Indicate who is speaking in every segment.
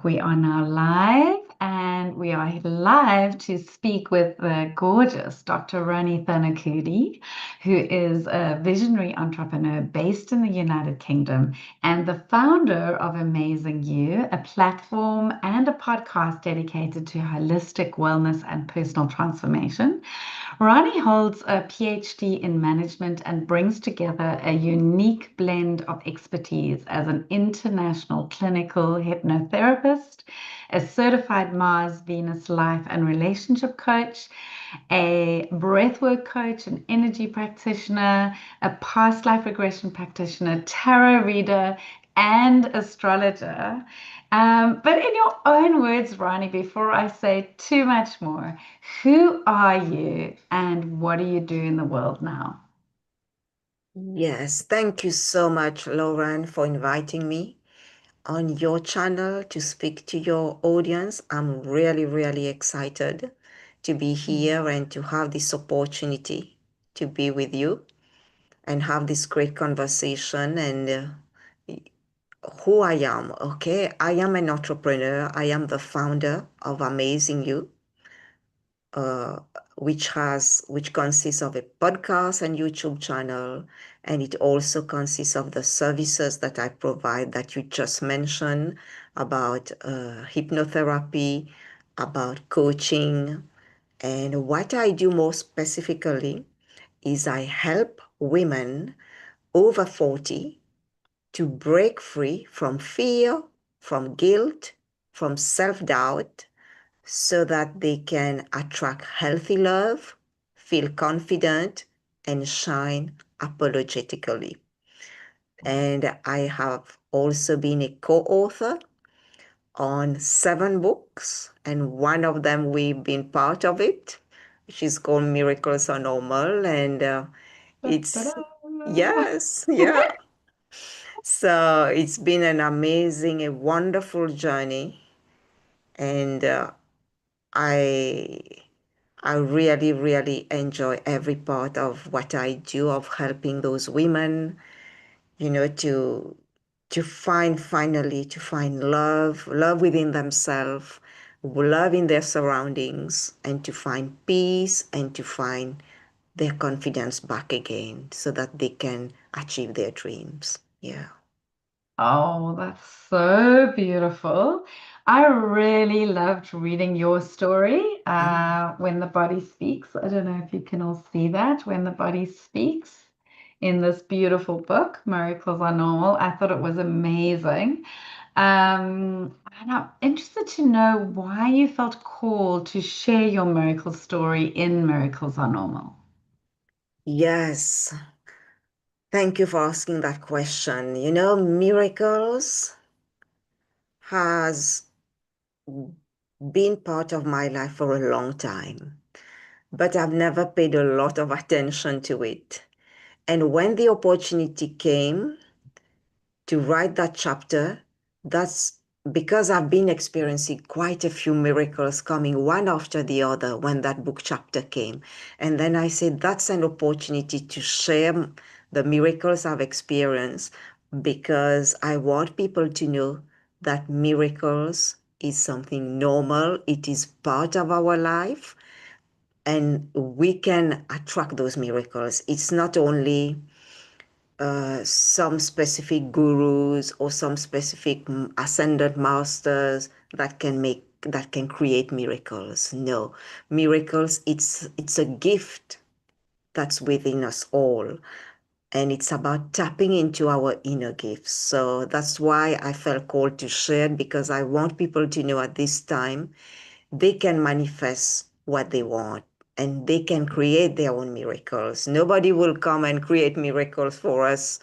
Speaker 1: We are now live, and we are live to speak with the gorgeous Dr. Rani Thanacoody, who is a visionary entrepreneur based in the United Kingdom and the founder of Amazing You, a platform and a podcast dedicated to holistic wellness and personal transformation. Rani holds a PhD in management and brings together a unique blend of expertise as an international clinical hypnotherapist, a certified Mars, Venus life and relationship coach, a breathwork coach, an energy practitioner, a past life regression practitioner, tarot reader, and astrologer. But in your own words, Rani, before I say too much more, who are you and what do you do in the world now?
Speaker 2: Yes, thank you so much, Lauren, for inviting me on your channel to speak to your audience. I'm really, really excited to be here and to have this opportunity to be with you and have this great conversation and who I am. Okay, I am an entrepreneur. I am the founder of Amazing You, uh, which consists of a podcast and YouTube channel, and it also consists of the services that I provide that you just mentioned about hypnotherapy, about coaching, and what I do more specifically is I help women over 40 to break free from fear, from guilt, from self-doubt, so that they can attract healthy love, feel confident, and shine apologetically. And I have also been a co-author on 7 books, and one of them we've been part of it, which is called Miracles Are Normal. And it's,
Speaker 1: Da-da-da.
Speaker 2: yes, yeah. So it's been an amazing, a wonderful journey. And I I really, really enjoy every part of what I do of helping those women, to find love within themselves, love in their surroundings, and to find peace and to find their confidence back again so that they can achieve their dreams. Yeah.
Speaker 1: Oh, that's so beautiful. I really loved reading your story,
Speaker 2: Mm.
Speaker 1: When the Body Speaks. I don't know if you can all see that, When the Body Speaks, in this beautiful book, Miracles Are Normal. I thought it was amazing. And I'm interested to know why you felt called to share your miracle story in Miracles Are Normal.
Speaker 2: Yes. Thank you for asking that question. Miracles has been part of my life for a long time, but I've never paid a lot of attention to it. And when the opportunity came to write that chapter, that's because I've been experiencing quite a few miracles coming one after the other when that book chapter came. And then I said, that's an opportunity to share the miracles I've experienced because I want people to know that miracles is something normal. It is part of our life and we can attract those miracles. It's not only some specific gurus or some specific ascended masters that can create miracles. No, miracles, it's a gift that's within us all, and it's about tapping into our inner gifts. So that's why I felt called to share it, because I want people to know at this time they can manifest what they want and they can create their own miracles. Nobody will come and create miracles for us,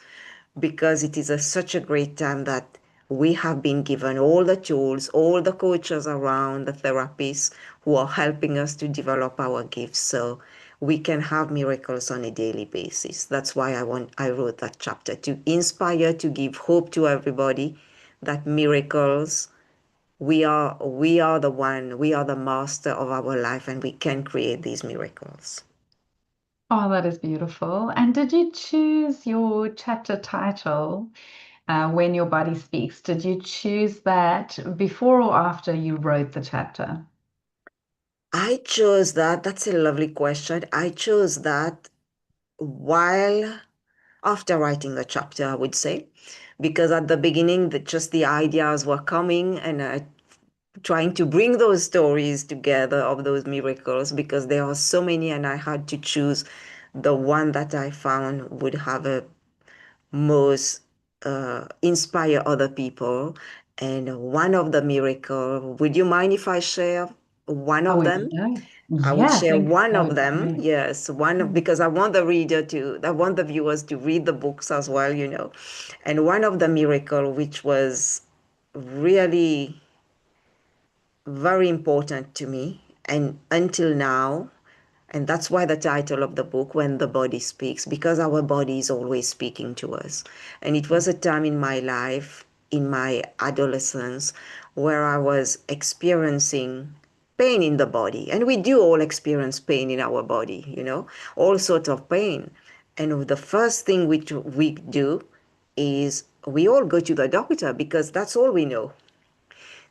Speaker 2: because it is such a great time that we have been given all the tools, all the coaches around, the therapists who are helping us to develop our gifts so we can have miracles on a daily basis. That's why I wrote that chapter, to inspire, to give hope to everybody that miracles, we are the master of our life and we can create these miracles.
Speaker 1: Oh, that is beautiful. And did you choose your chapter title? When Your Body Speaks. Did you choose that before or after you wrote the chapter?
Speaker 2: I chose that. That's a lovely question. I chose that while after writing the chapter, I would say, because at the beginning, just the ideas were coming and trying to bring those stories together of those miracles because there are so many, and I had to choose the one that I found would have a most inspire other people. And one of the miracle, would you mind if I share one
Speaker 1: Oh,
Speaker 2: of
Speaker 1: we
Speaker 2: them?
Speaker 1: would know.
Speaker 2: I would
Speaker 1: Yeah, I
Speaker 2: share
Speaker 1: think
Speaker 2: one
Speaker 1: that
Speaker 2: of
Speaker 1: would be
Speaker 2: them.
Speaker 1: great.
Speaker 2: Yes,
Speaker 1: Mm.
Speaker 2: because I want the viewers to read the books as well, you know. And one of the miracle, which was really very important to me, and until now, and that's why the title of the book, When the Body Speaks, because our body is always speaking to us. And it was a time in my life, in my adolescence, where I was experiencing pain in the body. And we do all experience pain in our body, you know, all sorts of pain. And the first thing which we do is we all go to the doctor because that's all we know.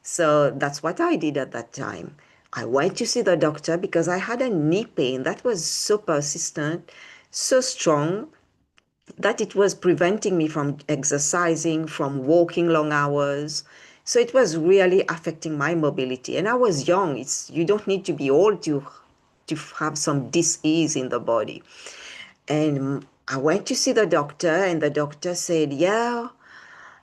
Speaker 2: So that's what I did at that time. I went to see the doctor because I had a knee pain that was so persistent, so strong, that it was preventing me from exercising, from walking long hours. So it was really affecting my mobility. And I was young. You don't need to be old to have some dis-ease in the body. And I went to see the doctor, and the doctor said, yeah,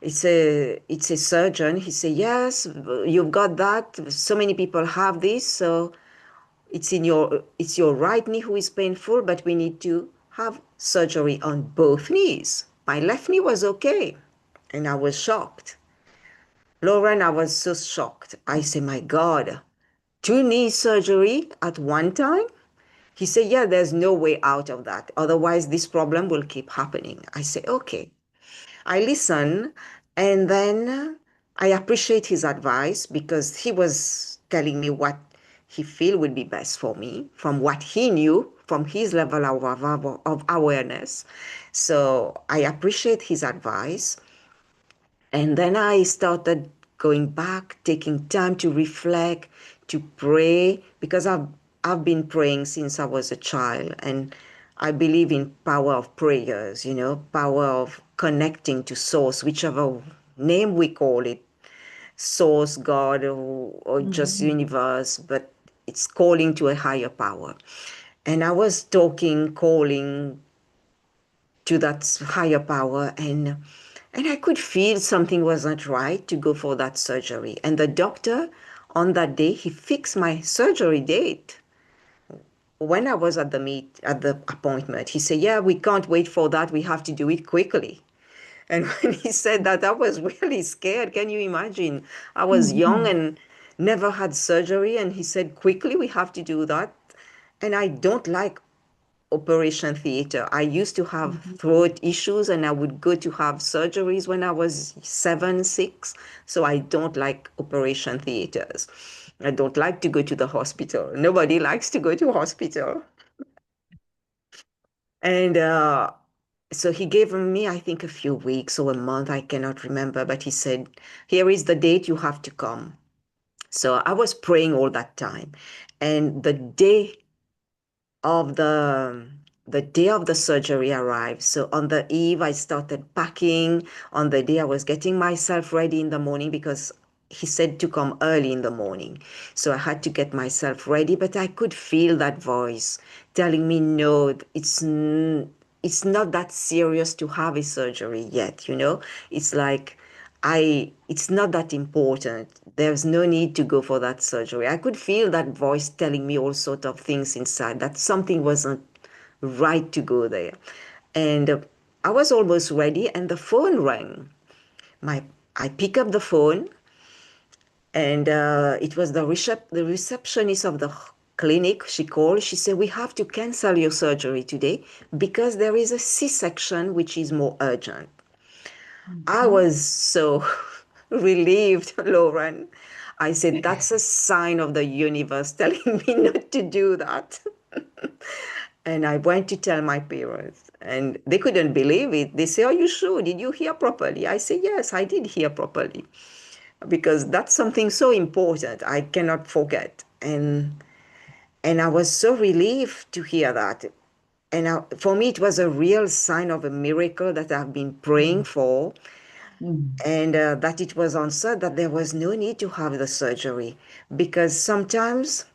Speaker 2: it's a surgeon. He said, yes, you've got that. So many people have this. So it's your right knee who is painful, but we need to have surgery on both knees. My left knee was okay. And I was shocked. Lauren, I was so shocked. I said, my God, two knee surgery at one time? He said, yeah, there's no way out of that. Otherwise, this problem will keep happening. I said, okay. I listen, and then I appreciate his advice because he was telling me what he feel would be best for me from what he knew from his level of awareness. So I appreciate his advice. And then I started going back, taking time to reflect, to pray, because I've been praying since I was a child, and I believe in power of prayers, you know, power of connecting to source, whichever name we call it, source, God, or just
Speaker 1: Mhm.
Speaker 2: universe, but it's calling to a higher power. And I was talking, calling to that higher power, and I could feel something wasn't right to go for that surgery. And the doctor on that day, he fixed my surgery date. When I was at the appointment, he said, yeah, we can't wait for that. We have to do it quickly. And when he said that, I was really scared. Can you imagine? I was young
Speaker 1: Mhm.
Speaker 2: and never had surgery. And he said, quickly, we have to do that. And I don't like operation theater. I used to have
Speaker 1: Mhm.
Speaker 2: throat issues and I would go to have surgeries when I was 7, 6. So I don't like operation theaters. I don't like to go to the hospital. Nobody likes to go to hospital. And so he gave me, I think, a few weeks or a month. I cannot remember. But he said, here is the date you have to come. So I was praying all that time. And of the day of the surgery arrived. So on the eve, I started packing. On the day, I was getting myself ready in the morning because he said to come early in the morning. So I had to get myself ready, but I could feel that voice telling me, no, it's not that serious to have a surgery yet, you know? It's like it's not that important. There's no need to go for that surgery. I could feel that voice telling me all sorts of things inside, that something wasn't right to go there. And I was almost ready and the phone rang. I pick up the phone, and it was the receptionist of the clinic. She called. She said, we have to cancel your surgery today because there is a C-section which is more urgent. I
Speaker 1: Mhm.
Speaker 2: was so relieved, Lauren. I said, that's a sign of the universe telling me not to do that. And I went to tell my parents. And they couldn't believe it. They say, are you sure? Did you hear properly? I say, yes, I did hear properly. Because that's something so important I cannot forget. And I was so relieved to hear that. And for me, it was a real sign of a miracle that I've been praying for,
Speaker 1: Mm.
Speaker 2: and that it was answered, that there was no need to have the surgery. Because sometimes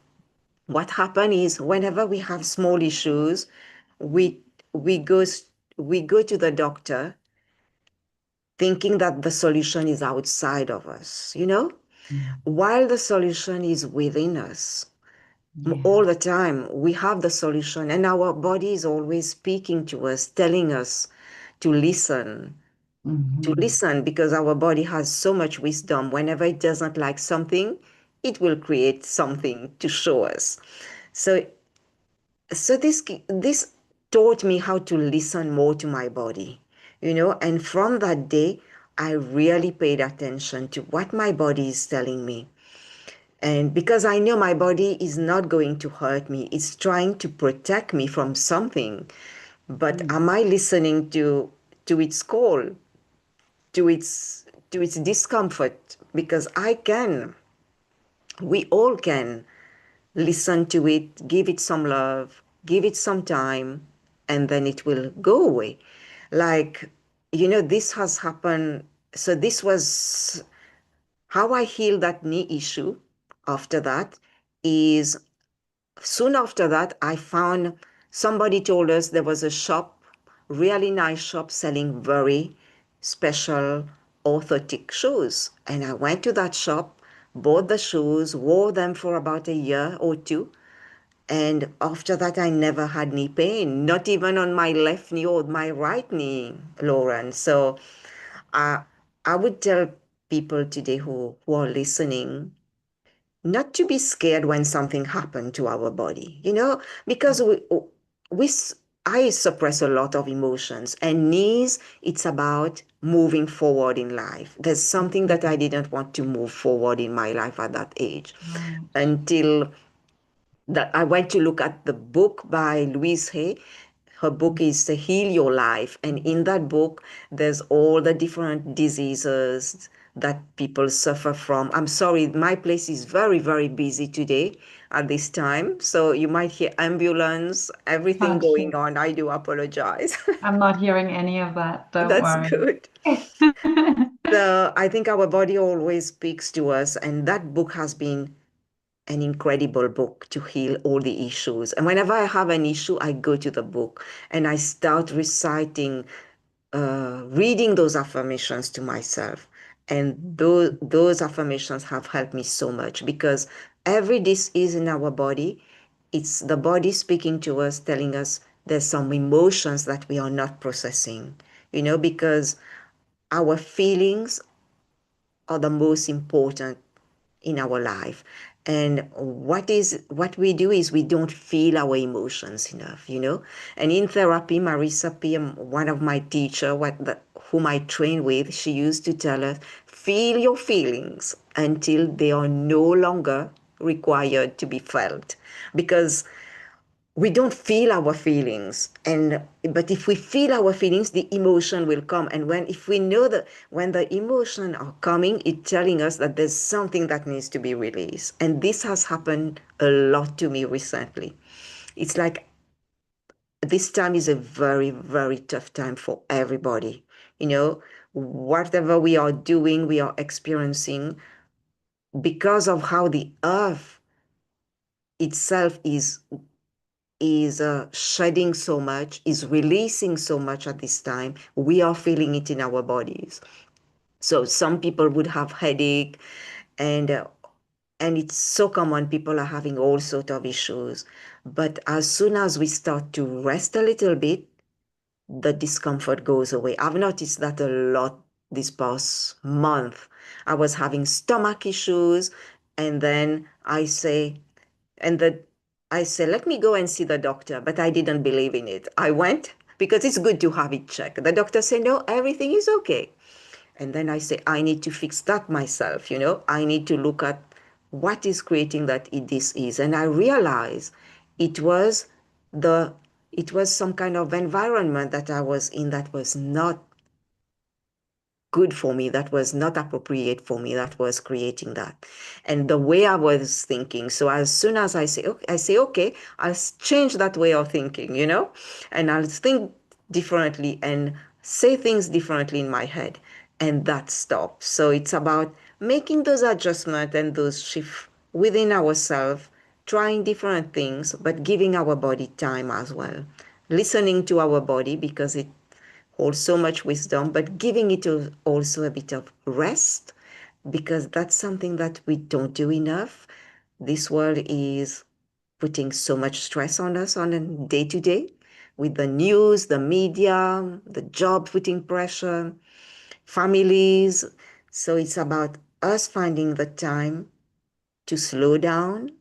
Speaker 2: what happens is whenever we have small issues, we we go we go to the doctor thinking that the solution is outside of us,
Speaker 1: Mm.
Speaker 2: while the solution is within us. All
Speaker 1: Yeah.
Speaker 2: the time we have the solution, and our body is always speaking to us, telling us to listen,
Speaker 1: Hmm.
Speaker 2: because our body has so much wisdom. Whenever it doesn't like something, it will create something to show us. So so this this taught me how to listen more to my body, and from that day I really paid attention to what my body is telling me. And because I know my body is not going to hurt me, it's trying to protect me from something. But
Speaker 1: Mm.
Speaker 2: am I listening to its call, to its discomfort? Because we all can listen to it, give it some love, give it some time, and then it will go away. Like, this has happened. So this was how I healed that knee issue. After that is, soon after that, I found, somebody told us there was a shop, really nice shop, selling very special orthotic shoes. And I went to that shop, bought the shoes, wore them for about a year or two. And after that, I never had knee pain, not even on my left knee or my right knee, Lauren. So I, I would tell people today who are listening not to be scared when something happened to our body, because we I suppress a lot of emotions, and knees, it's about moving forward in life. There's something that I
Speaker 1: Mhm.
Speaker 2: didn't want to move forward in my life at that age,
Speaker 1: Right.
Speaker 2: until that I went to look at the book by Louise Hay. Her book is to Heal Your Life. And in that book, there's all the different diseases that people suffer from. I'm sorry, my place is very, very busy today at this time. So you might hear ambulance, everything
Speaker 1: Gotcha.
Speaker 2: going on. I do apologize.
Speaker 1: I'm not hearing any of that. Don't
Speaker 2: That's
Speaker 1: worry.
Speaker 2: good. So I think our body always speaks to us, and that book has been an incredible book to heal all the issues. And whenever I have an issue, I go to the book and I start reciting, reading those affirmations to myself. And those affirmations have helped me so much, because every disease in our body, it's the body speaking to us, telling us there's some emotions that we are not processing, because our feelings are the most important in our life. And what we do is we don't feel our emotions enough. And in therapy, Marisa P, one of my teacher, whom I train with, she used to tell us, feel your feelings until they are no longer required to be felt. Because we don't feel our feelings, but if we feel our feelings, the emotion will come. And if we know that when the emotion are coming, it's telling us that there's something that needs to be released. And this has happened a lot to me recently. It's like this time is a very, very tough time for everybody. Whatever we are doing, we are experiencing, because of how the earth itself is shedding so much, is releasing so much at this time. We are feeling it in our bodies. So some people would have headache, and uh, and it's so common. People are having all sort of issues. But as soon as we start to rest a little bit, the discomfort goes away. I've noticed that a lot this past month. I was having stomach issues, and then and the I said, let me go and see the doctor, but I didn't believe in it. I went because it's good to have it checked. The doctor said, no, everything is okay. And then I say, I need to fix that myself. I need to look at what is creating that this is. And I realized it was the It was some kind of environment that I was in that was not good for me, that was not appropriate for me, that was creating that. And the way I was thinking. So as soon as okay, I'll change that way of thinking, and I'll think differently and say things differently in my head. And that stops. So it's about making those adjustments and those shifts within ourselves, trying different things, but giving our body time as well. Listening to our body because it holds so much wisdom, but giving it also a bit of rest because that's something that we don't do enough. This world is putting so much stress on us on a day to day with the news, the media, the job putting pressure, families. So it's about us finding the time to slow down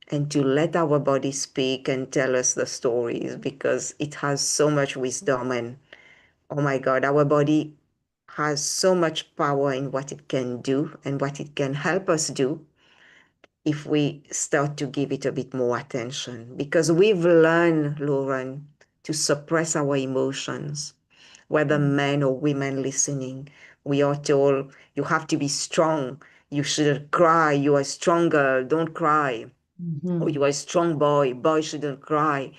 Speaker 2: and to let our body speak and tell us the stories because it has so much wisdom and oh my God, our body has so much power in what it can do and what it can help us do if we start to give it a bit more attention. Because we've learned, Lauren, to suppress our emotions, whether men or women listening. We are told you have to be strong. You shouldn't cry. You are a strong girl. Don't cry. Or
Speaker 1: Mm-hmm.
Speaker 2: you are a strong boy. Boy shouldn't cry.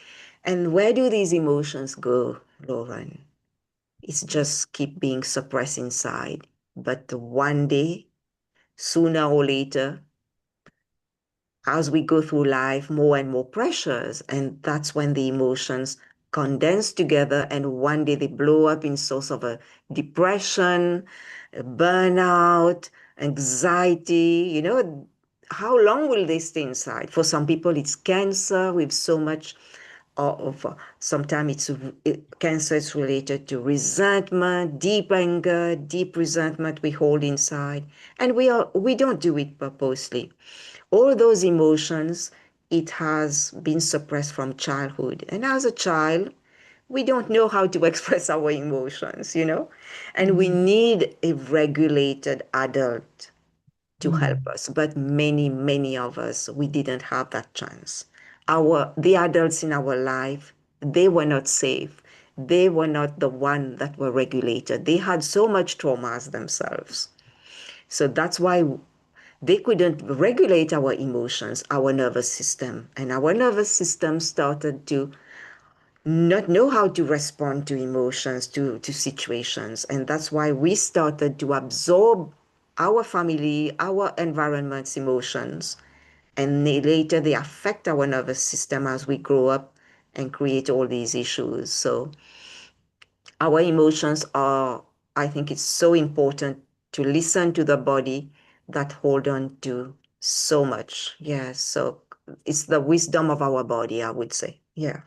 Speaker 2: And where do these emotions go, Lauren? It's just keep being suppressed inside. But one day, sooner or later, as we go through life, more and more pressures, and that's when the emotions condense together, and one day they blow up in source of a depression, a burnout, anxiety. How long will they stay inside? For some people, it's cancer with so much of sometimes cancer is related to resentment, deep anger, deep resentment we hold inside, and we don't do it purposely. All those emotions, it has been suppressed from childhood, and as a child we don't know how to express our emotions, and we
Speaker 1: Mm-hmm.
Speaker 2: need a regulated adult to help
Speaker 1: Mm-hmm.
Speaker 2: us. But many, many of us, we didn't have that chance. The adults in our life, they were not safe. They were not the one that were regulated. They had so much traumas themselves. So that's why they couldn't regulate our emotions, our nervous system. And our nervous system started to not know how to respond to emotions, to situations. And that's why we started to absorb our family, our environment's emotions. And later they affect our nervous system as we grow up and create all these issues. So our emotions are, I think it's so important to listen to the body that hold on to so much. Yes. So it's the wisdom of our body, I would say. Yeah.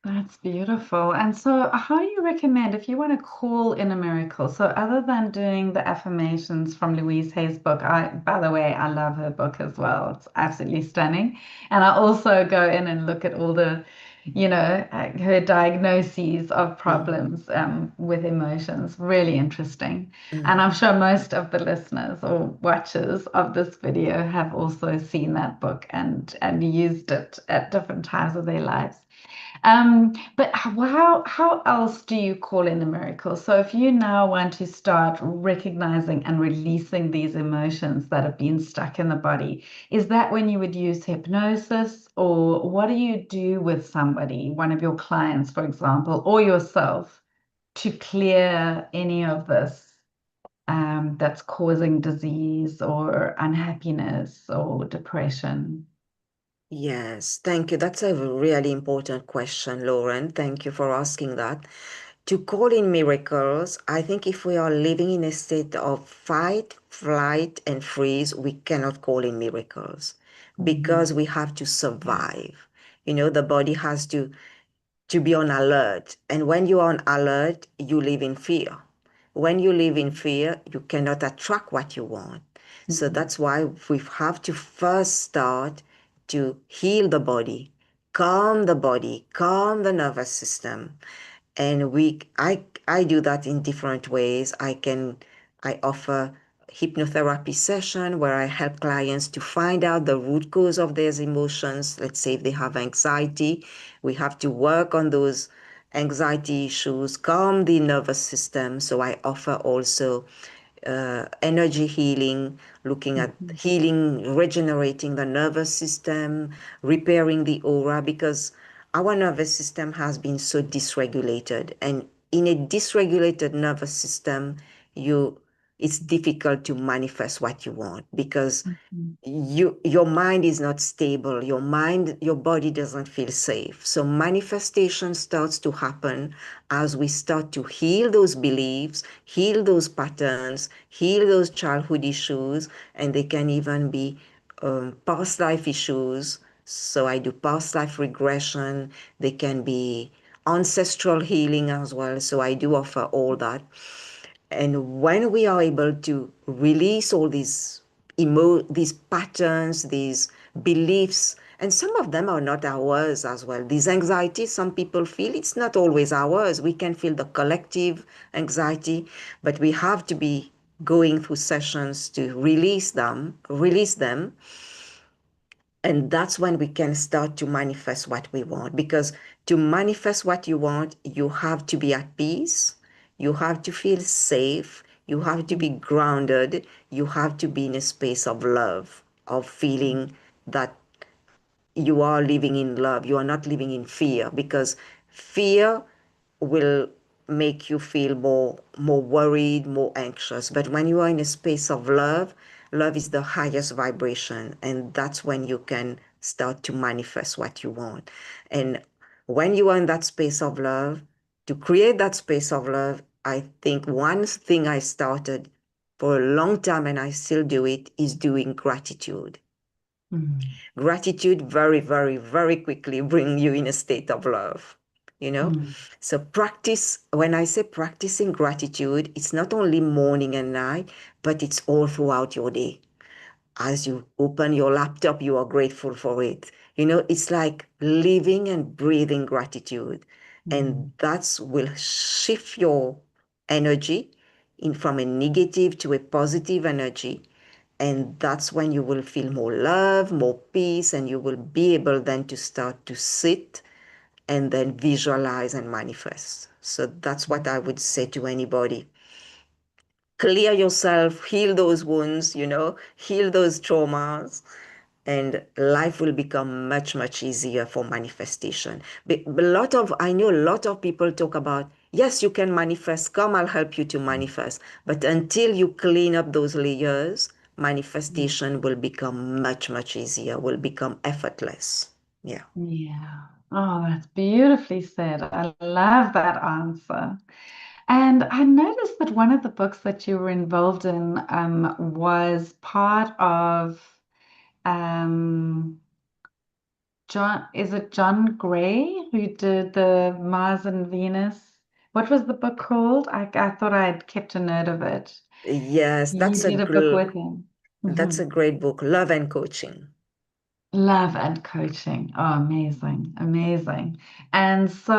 Speaker 1: That's beautiful. And so, how do you recommend if you want to call in a miracle? So, other than doing the affirmations from Louise Hay's book, by the way, I love her book as well. It's absolutely stunning. And I also go in and look at all the, her diagnoses of
Speaker 2: Mm-hmm.
Speaker 1: problems with emotions. Really interesting. And
Speaker 2: Mm-hmm.
Speaker 1: I'm sure most of the listeners or watchers of this video have also seen that book and used it at different times of their lives. But how else do you call in a miracle? So if you now want to start recognizing and releasing these emotions that have been stuck in the body, is that when you would use hypnosis, or what do you do with somebody, one of your clients, for example, or yourself, to clear any of this that's causing disease or unhappiness or depression?
Speaker 2: Yes, thank you. That's a really important question, Lauren. Thank you for asking that. To call in miracles, I think if we are living in a state of fight, flight, and freeze, we cannot call in miracles because
Speaker 1: Mhm.
Speaker 2: we have to survive. The body has to be on alert. And when you're on alert, you live in fear. When you live in fear, you cannot attract what you want. So
Speaker 1: Mhm.
Speaker 2: that's why we have to first start to heal the body, calm the nervous system. And I do that in different ways. I offer hypnotherapy session where I help clients to find out the root cause of their emotions. Let's say if they have anxiety, we have to work on those anxiety issues, calm the nervous system. So I offer also energy healing, looking at
Speaker 1: Mhm.
Speaker 2: healing, regenerating the nervous system, repairing the aura, because our nervous system has been so dysregulated. And in a dysregulated nervous system, you it's difficult to manifest what you want because
Speaker 1: Mhm.
Speaker 2: your mind is not stable, your body doesn't feel safe. So manifestation starts to happen as we start to heal those beliefs, heal those patterns, heal those childhood issues, and they can even be past life issues. So I do past life regression. They can be ancestral healing as well. So I do offer all that. And when we are able to release all these patterns, these beliefs, and some of them are not ours as well. These anxieties, some people feel it's not always ours. We can feel the collective anxiety, but we have to be going through sessions to release them, and that's when we can start to manifest what we want. Because to manifest what you want, you have to be at peace. You have to feel safe. You have to be grounded. You have to be in a space of love, of feeling that you are living in love. You are not living in fear, because fear will make you feel more worried, more anxious. But when you are in a space of love, love is the highest vibration, and that's when you can start to manifest what you want. And when you are in that space of love, to create that space of love, I think one thing I started for a long time, and I still do it, is doing gratitude.
Speaker 1: Mhm.
Speaker 2: Gratitude very, very, very quickly bring you in a state of love, you know?
Speaker 1: Mhm.
Speaker 2: So practice, when I say practicing gratitude, it's not only morning and night, but it's all throughout your day. As you open your laptop, you are grateful for it. It's like living and breathing gratitude. And
Speaker 1: Mhm.
Speaker 2: that's will shift your energy from a negative to a positive energy. And that's when you will feel more love, more peace, and you will be able then to start to sit and then visualize and manifest. So that's what I would say to anybody. Clear yourself, heal those wounds, heal those traumas, and life will become much, much easier for manifestation. I know a lot of people talk about, yes, you can manifest, come, I'll help you to manifest. But until you clean up those layers, manifestation will become much, much easier, will become effortless. Yeah.
Speaker 1: Yeah. Oh, that's beautifully said. I love that answer. And I noticed that one of the books that you were involved in was part of um, is it John Gray who did the Mars and Venus? What was the book called? I thought I had kept a note of it.
Speaker 2: Yes,
Speaker 1: You did a book with him.
Speaker 2: that's a
Speaker 1: Mhm.
Speaker 2: great book, Love and Coaching.
Speaker 1: Love and coaching. Oh, amazing, amazing. And so,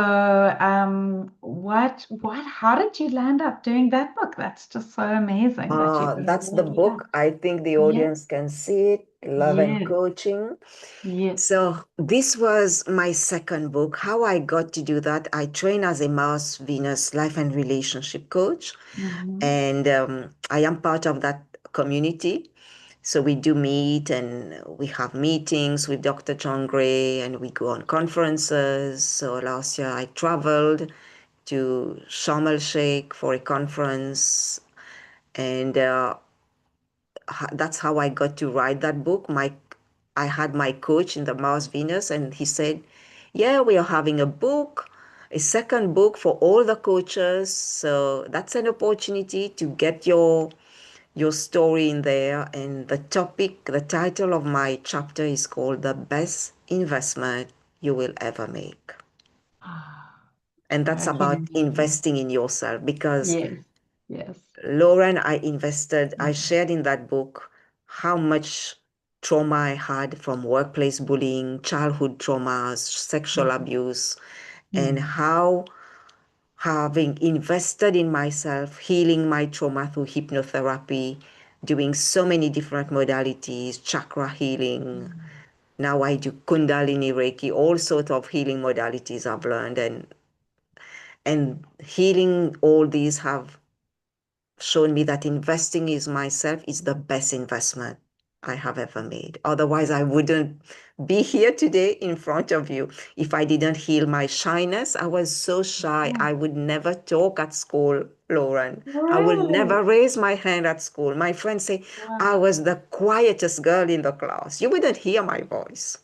Speaker 1: how did you land up doing that book? That's just so amazing that you've been
Speaker 2: That's the
Speaker 1: awarded. Yeah.
Speaker 2: book. I think the
Speaker 1: Yeah.
Speaker 2: audience can see it, Love and
Speaker 1: Yes.
Speaker 2: Coaching.
Speaker 1: Yes.
Speaker 2: So this was my second book. How I got to do that, I train as a Mars Venus life and relationship coach,
Speaker 1: Hmm.
Speaker 2: and I am part of that community. So we do meet and we have meetings with Dr. John Gray, and we go on conferences. So last year I traveled to Sharm el Sheikh for a conference, and that's how I got to write that book. I had my coach in the Mars Venus, and he said, "Yeah, we are having a second book for all the coaches. So that's an opportunity to get your story in there." And the title of my chapter is called "The Best Investment You Will Ever Make." And that's
Speaker 1: I can
Speaker 2: about
Speaker 1: imagine.
Speaker 2: investing in yourself, because
Speaker 1: Yes. Yes.
Speaker 2: Lauren, I shared in that book how much trauma I had from workplace bullying, childhood traumas, sexual
Speaker 1: Mhm.
Speaker 2: abuse, and
Speaker 1: Mhm.
Speaker 2: how having invested in myself, healing my trauma through hypnotherapy, doing so many different modalities, chakra healing. Now I do Kundalini Reiki, all sorts of healing modalities I've learned, and healing all these have shown me that investing is myself is the best investment I have ever made. Otherwise, I wouldn't be here today in front of you if I didn't heal my shyness. I was so shy.
Speaker 1: Oh,
Speaker 2: I would never talk at school, Lauren. I would
Speaker 1: really?
Speaker 2: never raise my hand at school. My friends say I
Speaker 1: Wow.
Speaker 2: was the quietest girl in the class. You wouldn't hear my voice.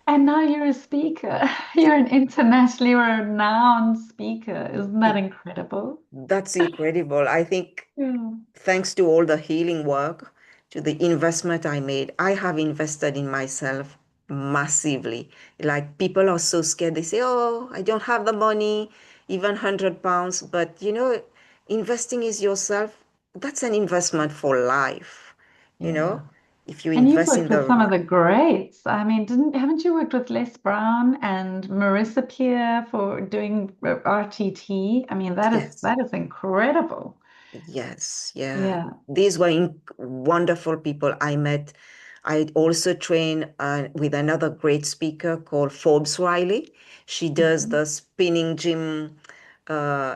Speaker 1: And now you're a speaker. You're an internationally renowned speaker. Isn't that
Speaker 2: It,
Speaker 1: incredible?
Speaker 2: that's incredible. I think
Speaker 1: Yeah.
Speaker 2: thanks to all the healing work, to the investment I made, I have invested in myself massively. Like people are so scared. They say, oh, I don't have the money, even £100. But investing is yourself. That's an investment for life. You
Speaker 1: Yeah.
Speaker 2: know, if you
Speaker 1: And you've
Speaker 2: invest in
Speaker 1: worked with
Speaker 2: the
Speaker 1: some of the greats. I mean, didn't haven't you worked with Les Brown and Marissa Peer for doing RTT? I mean,
Speaker 2: yes.
Speaker 1: that is incredible.
Speaker 2: Yes, yeah.
Speaker 1: Yeah.
Speaker 2: These were wonderful people I met. I also train with another great speaker called Forbes Riley. She does
Speaker 1: Mhm.
Speaker 2: the spinning gym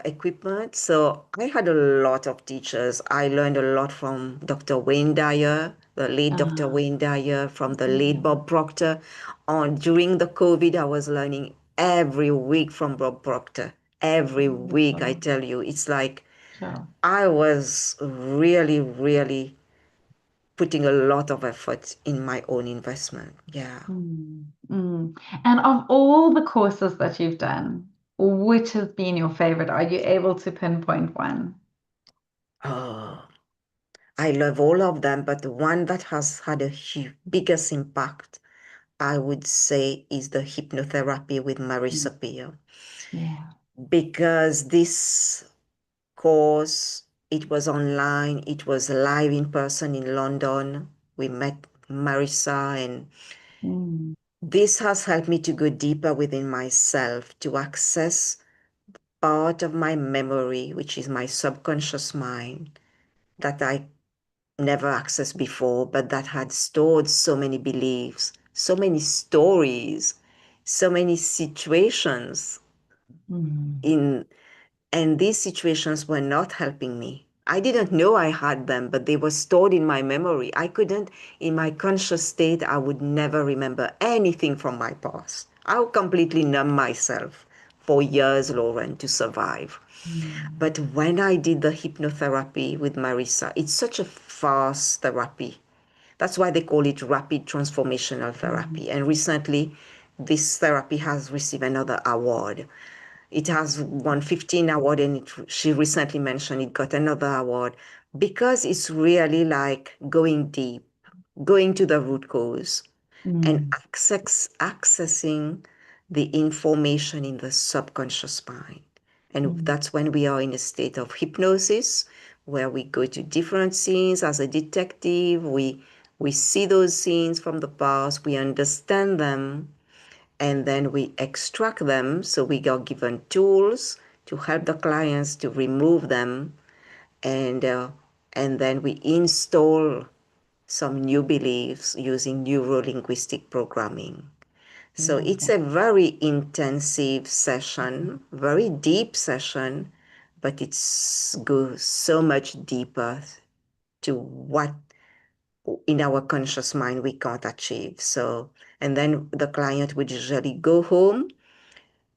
Speaker 2: equipment. So I had a lot of teachers. I learned a lot from Dr. Wayne Dyer, the late Dr.
Speaker 1: Ah,
Speaker 2: Wayne Dyer, from the late
Speaker 1: yeah.
Speaker 2: Bob Proctor. During the COVID, I was learning every week from Bob Proctor. Every week, I
Speaker 1: Wonderful.
Speaker 2: tell you, it's like
Speaker 1: Sure.
Speaker 2: I was really, really putting a lot of effort in my own investment. Yeah.
Speaker 1: Mm, mm. And of all the courses that you've done, which has been your favorite? Are you able to pinpoint one?
Speaker 2: Oh, I love all of them, but the one that has had a biggest impact, I would say, is the hypnotherapy with
Speaker 1: Mm,
Speaker 2: Marissa Peer.
Speaker 1: yeah.
Speaker 2: Because this course, it was online, it was live in person in London. We met Marissa, and
Speaker 1: Mm,
Speaker 2: this has helped me to go deeper within myself, to access part of my memory, which is my subconscious mind, that I never accessed before, but that had stored so many beliefs, so many stories, so many situations
Speaker 1: mm,
Speaker 2: in, and these situations were not helping me. I didn't know I had them, but they were stored in my memory. I couldn't, in my conscious state, I would never remember anything from my past. I would completely numb myself for years, Lauren, to survive.
Speaker 1: mm,
Speaker 2: But when I did the hypnotherapy with Marissa, it's such a fast therapy. That's why they call it rapid transformational
Speaker 1: mm,
Speaker 2: therapy. And recently, this therapy has received another award. It has won 15 awards, and she recently mentioned it got another award because it's really like going deep, going to the root cause, and
Speaker 1: mm,
Speaker 2: accessing the information in the subconscious mind. And
Speaker 1: mm,
Speaker 2: that's when we are in a state of hypnosis, where we go to different scenes as a detective. We see those scenes from the past, we understand them, and then we extract them. So we are given tools to help the clients to remove them, and uh, and then we install some new beliefs using neuro-linguistic programming. So it's
Speaker 1: wonderful.
Speaker 2: a very intensive session, very deep session, but it's goes so much deeper to what in our conscious mind we can't achieve. So, and then the client would usually go home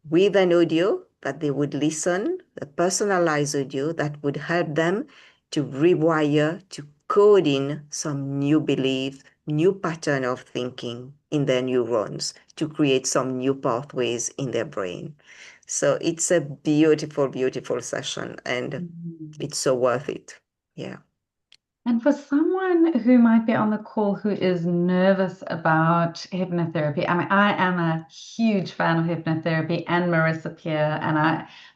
Speaker 2: with an audio that they would listen, a personalized audio that would help them to rewire, to code in some new beliefs, new pattern of thinking in their neurons to create some new pathways in their brain. So it's a beautiful, beautiful session, and
Speaker 1: Mm.
Speaker 2: it's so worth it. Yeah.
Speaker 1: And for someone who might be on the call who is nervous about hypnotherapy, I mean, I am a huge fan of hypnotherapy and Marissa Peer, and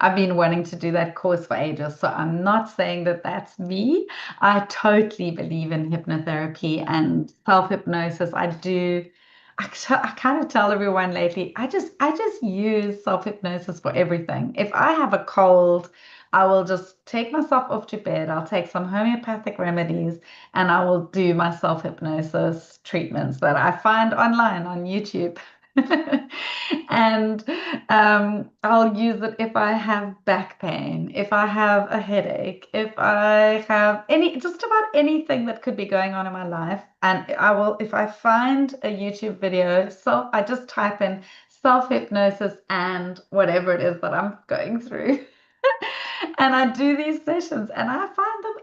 Speaker 1: I've been wanting to do that course for ages. So I'm not saying that that's me. I totally believe in hypnotherapy and self-hypnosis. I do. I kind of tell everyone lately, I just use self-hypnosis for everything. If I have a cold, I will just take myself off to bed. I'll take some homeopathic remedies and I will do my self-hypnosis treatments that I find online on YouTube. And I'll use it if I have back pain, if I have a headache, if I have just about anything that could be going on in my life. And I will, if I find a YouTube video, so I just type in self-hypnosis and whatever it is that I'm going through. And I do these sessions and I find them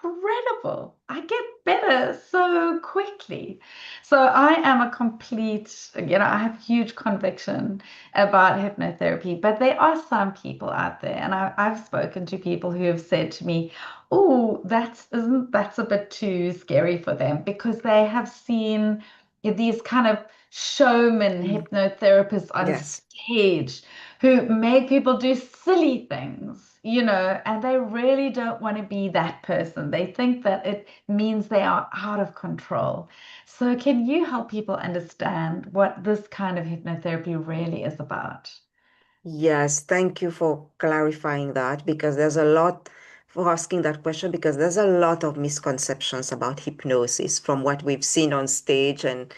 Speaker 1: incredible. I get better so quickly. So I am a complete, I have huge conviction about hypnotherapy, but there are some people out there, and I've spoken to people who have said to me, "Oh, that's a bit too scary for them because they have seen these kind of showman
Speaker 2: Mm.
Speaker 1: hypnotherapists on
Speaker 2: Yes.
Speaker 1: stage who make people do silly things, and they really don't want to be that person. They think that it means they are out of control. So, can you help people understand what this kind of hypnotherapy really is about?
Speaker 2: Yes, thank you for clarifying that because there's a lot for asking that question because there's a lot of misconceptions about hypnosis from what we've seen on stage, and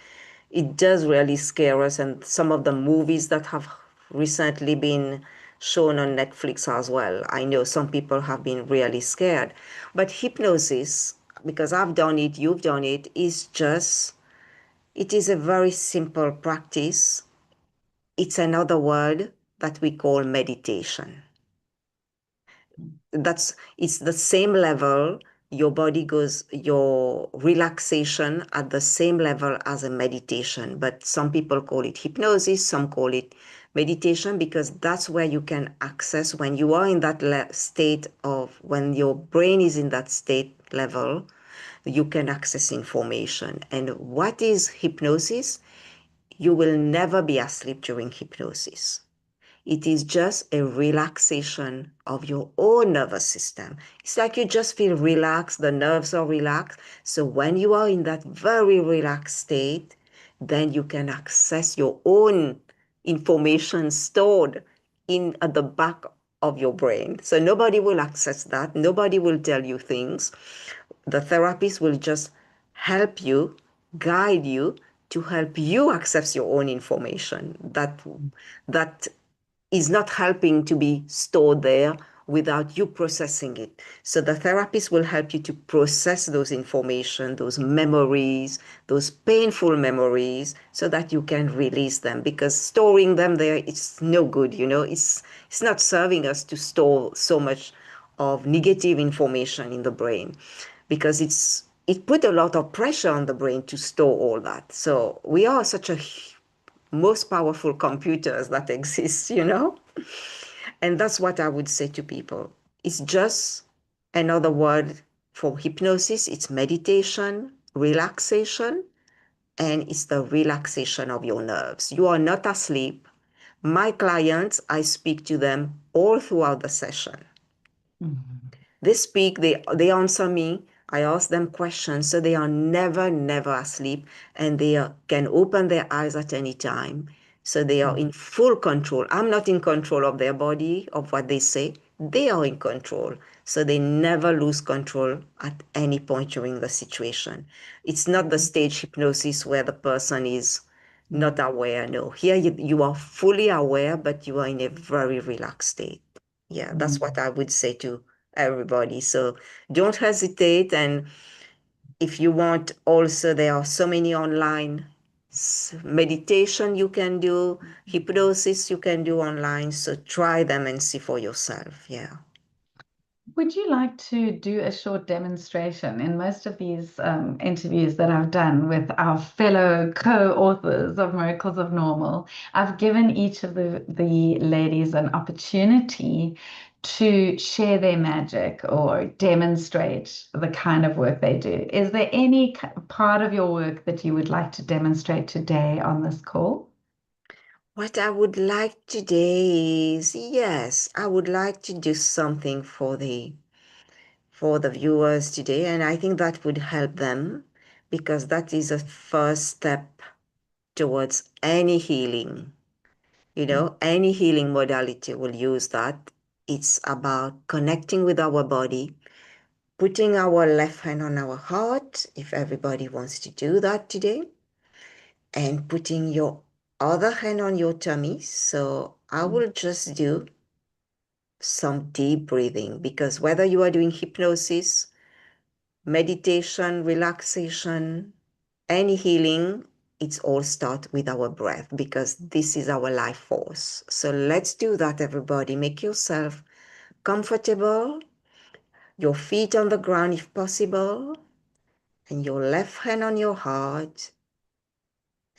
Speaker 2: it does really scare us. And some of the movies that have recently been shown on Netflix as well. I know some people have been really scared. But hypnosis, because I've done it, you've done it, it is a very simple practice. It's another word that we call meditation. It's the same level. Your body goes, your relaxation at the same level as a meditation, but some people call it hypnosis, some call it meditation, because that's where you can access when you are in that state of, when your brain is in that state level, you can access information. And what is hypnosis? You will never be asleep during hypnosis. It is just a relaxation of your own nervous system. It's like you just feel relaxed, the nerves are relaxed. So when you are in that very relaxed state, then you can access your own information stored in at the back of your brain. So nobody will access that. Nobody will tell you things. The therapist will just help you, guide you to help you access your own information that is not helping to be stored there without you processing it. So the therapist will help you to process those information, those memories, those painful memories, so that you can release them. Because storing them there, it's no good, it's not serving us to store so much of negative information in the brain because it put a lot of pressure on the brain to store all that. So we are such a most powerful computers that exist. And that's what I would say to people. It's just another word for hypnosis. It's meditation, relaxation, and it's the relaxation of your nerves. You are not asleep. My clients, I speak to them all throughout the session.
Speaker 1: Mhm.
Speaker 2: They speak, they answer me. I ask them questions, so they are never, never asleep, and can open their eyes at any time. So they are in full control. I'm not in control of their body, of what they say. They are in control. So they never lose control at any point during the situation. It's not the stage hypnosis where the person is not aware. No, here you are fully aware, but you are in a very relaxed state. Yeah, that's what I would say to everybody. So don't hesitate. And if you want, also, there are so many online meditation you can do, hypnosis you can do online. So try them and see for yourself. Yeah.
Speaker 1: Would you like to do a short demonstration? In most of these interviews that I've done with our fellow co-authors of Miracles of Normal, I've given each of the ladies an opportunity to share their magic or demonstrate the kind of work they do. Is there any part of your work that you would like to demonstrate today on this call?
Speaker 2: What I would like today is, yes, I would like to do something for the viewers today, and I think that would help them because that is a first step towards any healing. Any healing modality will use that. It's about connecting with our body, putting our left hand on our heart, if everybody wants to do that today, and putting your other hand on your tummy. So I will just do some deep breathing, because whether you are doing hypnosis, meditation, relaxation, any healing, it's all start with our breath, because this is our life force. So let's do that, everybody. Make yourself comfortable, your feet on the ground if possible, and your left hand on your heart,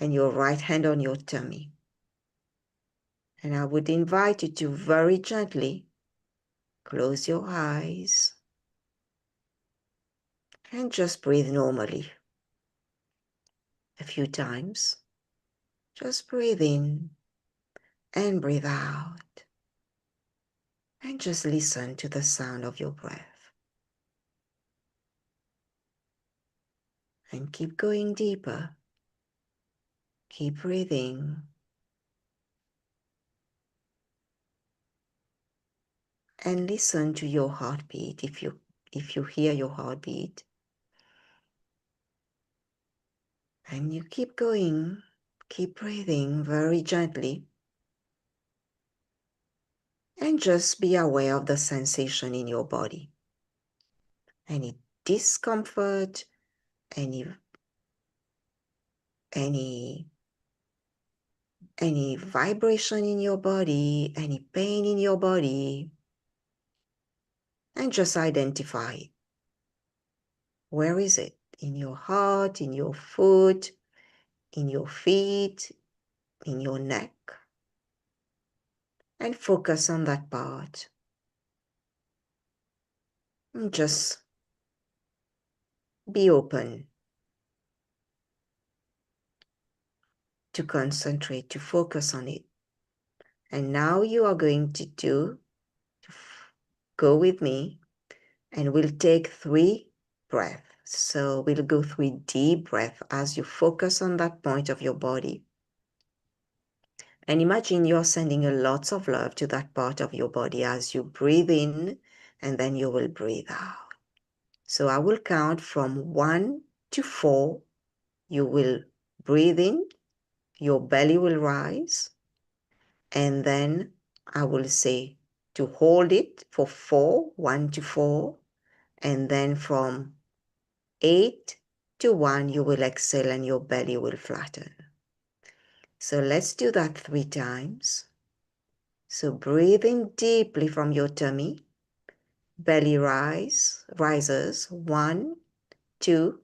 Speaker 2: and your right hand on your tummy. And I would invite you to very gently close your eyes and just breathe normally a few times. Just breathe in and breathe out, and just listen to the sound of your breath. And keep going deeper. Keep breathing. And listen to your heartbeat if you hear your heartbeat. And you keep going. Keep breathing very gently. And just be aware of the sensation in your body. Any discomfort, any vibration in your body, any pain in your body, and just identify it. Where is it? In your heart, in your foot, in your feet, in your neck? And focus on that part. And just be open to concentrate, to focus on it. And now you are going to go with me, and we'll take 3 breaths. So we'll go 3 deep breaths as you focus on that point of your body. And imagine you're sending a lots of love to that part of your body as you breathe in, and then you will breathe out. So I will count from 1 to 4. You will breathe in, your belly will rise, and then I will say to hold it for 4, 1 to 4, and then from 8 to 1, you will exhale and your belly will flatten. So let's do that 3 times. So breathing deeply from your tummy, belly rises, 1, 2,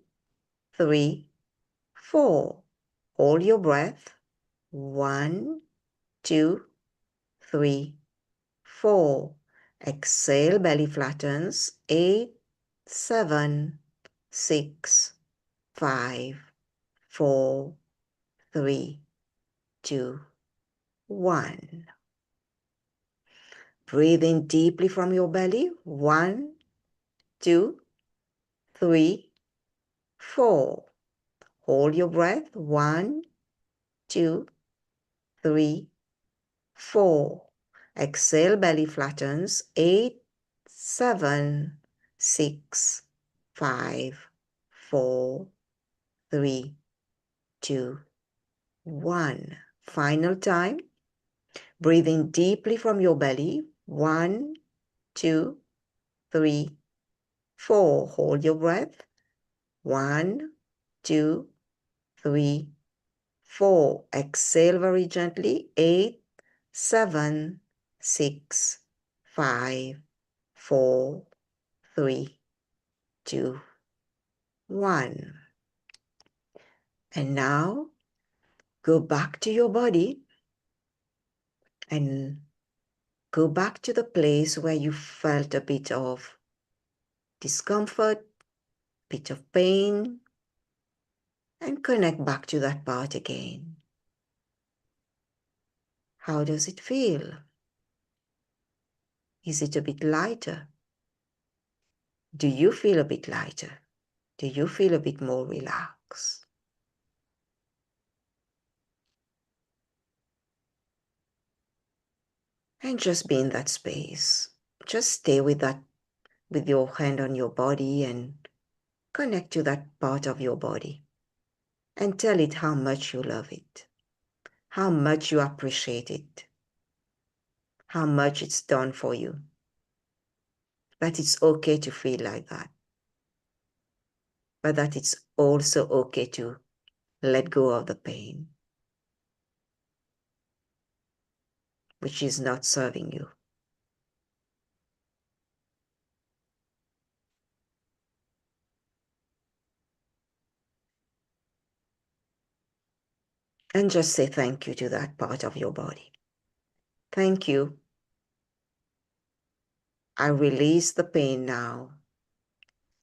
Speaker 2: 3, 4. Hold your breath, 1, 2, 3, 4. Exhale, belly flattens, 8, 7, 6, 5, 4, 3, 2, 1. Breathing deeply from your belly, 1, 2, 3, 4. Hold your breath, 1, 2, 3, 4. Exhale, belly flattens, 8, 7, 6, 5, 4, 3, 2, 1. Final time. Breathing deeply from your belly, 1, 2, 3, 4. Hold your breath, 1, 2, 3, 4. Exhale very gently, 8, 7, 6, 5, 4, 3, 2, 1. And now go back to your body and go back to the place where you felt a bit of discomfort, bit of pain, and connect back to that part again. How does it feel? Is it a bit lighter? Do you feel a bit lighter? Do you feel a bit more relaxed? And just be in that space. just stay with that, with your hand on your body and connect to that part of your body and tell it how much you love it, how much you appreciate it, how much it's done for you, that it's okay to feel like that, but that it's also okay to let go of the pain, which is not serving you. And just say thank you to that part of your body. Thank you. I release the pain now.